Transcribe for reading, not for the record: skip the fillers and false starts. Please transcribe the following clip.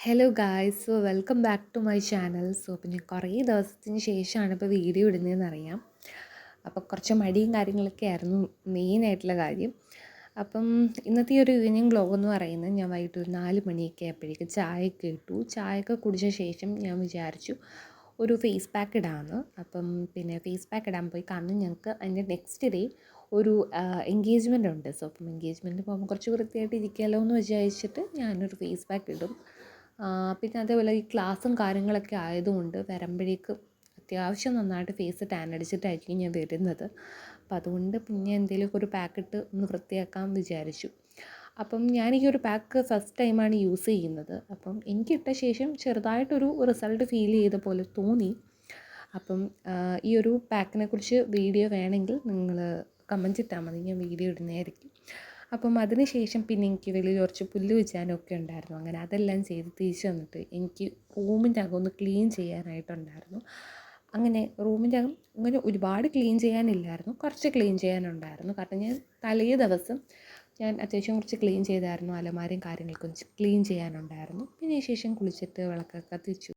Hello guys, welcome back to my channel. പിന്നെ കുറേ ദിവസത്തിന് ശേഷമാണ് ഇപ്പോൾ വീഡിയോ ഇടുന്നതെന്ന് അറിയാം. അപ്പോൾ കുറച്ച് മടിയും കാര്യങ്ങളൊക്കെ ആയിരുന്നു മെയിനായിട്ടുള്ള കാര്യം. അപ്പം ഇന്നത്തെ ഒരു ഈവനിങ് വ്ലോഗ് എന്ന് പറയുന്നത്, ഞാൻ വൈകിട്ട് ഒരു 4 മണിയൊക്കെ ആയപ്പോഴേക്കും ചായയൊക്കെ ഇട്ടു. ചായയൊക്കെ കുടിച്ച ശേഷം ഞാൻ വിചാരിച്ചു ഒരു ഫേസ് പാക്ക് ഇടാമെന്ന്. അപ്പം പിന്നെ ഫേസ് പാക്ക് ഇടാൻ പോയി. കാരണം ഞങ്ങൾക്ക് അതിൻ്റെ നെക്സ്റ്റ് ഡേ ഒരു എൻഗേജ്മെൻ്റ് ഉണ്ട്. അപ്പം എൻഗേജ്മെൻറ്റിന് പോകുമ്പോൾ കുറച്ച് വൃത്തിയായിട്ട് ഇരിക്കാമല്ലോ എന്ന് വിചാരിച്ചിട്ട് ഞാനൊരു ഫേസ് പാക്ക് ഇടും. പിന്നെ അതേപോലെ ഈ ക്ലാസ്സും കാര്യങ്ങളൊക്കെ ആയതുകൊണ്ട് വരുമ്പോഴേക്കും അത്യാവശ്യം നന്നായിട്ട് ഫേസ് ടാൻ അടിച്ചിട്ടായിരിക്കും ഞാൻ വരുന്നത്. അപ്പം അതുകൊണ്ട് പിന്നെ എന്തെങ്കിലുമൊക്കെ ഒരു പാക്കിട്ട് ഒന്ന് വൃത്തിയാക്കാൻ വിചാരിച്ചു. അപ്പം ഞാൻ ഈ ഒരു പാക്ക് ഫസ്റ്റ് ടൈമാണ് യൂസ് ചെയ്യുന്നത്. അപ്പം എനിക്കിട്ട ശേഷം ചെറുതായിട്ടൊരു റിസൾട്ട് ഫീൽ ചെയ്ത പോലെ തോന്നി. അപ്പം ഈ ഒരു പാക്കിനെ കുറിച്ച് വീഡിയോ വേണമെങ്കിൽ നിങ്ങൾ കമൻറ്റ് ഇട്ടാൽ മതി, ഞാൻ വീഡിയോ ഇടുന്നതായിരിക്കും. അപ്പം അതിന് ശേഷം പിന്നെ എനിക്ക് വെളിയിൽ കുറച്ച് പുല്ല് വെച്ചാനൊക്കെ ഉണ്ടായിരുന്നു. അങ്ങനെ അതെല്ലാം ചെയ്ത് തിരിച്ച് വന്നിട്ട് എനിക്ക് റൂമിൻ്റെ അകം ഒന്ന് ക്ലീൻ ചെയ്യാനായിട്ടുണ്ടായിരുന്നു. അങ്ങനെ റൂമിൻ്റെ അകം അങ്ങനെ ഒരുപാട് ക്ലീൻ ചെയ്യാനില്ലായിരുന്നു, കുറച്ച് ക്ലീൻ ചെയ്യാനുണ്ടായിരുന്നു. കാരണം തലേ ദിവസം ഞാൻ അത്യാവശ്യം കുറച്ച് ക്ലീൻ ചെയ്തായിരുന്നു. അലമാരയും കാര്യങ്ങളൊക്കെ ക്ലീൻ ചെയ്യാനുണ്ടായിരുന്നു. പിന്നെ ശേഷം കുളിച്ചിട്ട് വിളക്കൊക്കെ കത്തിച്ചു.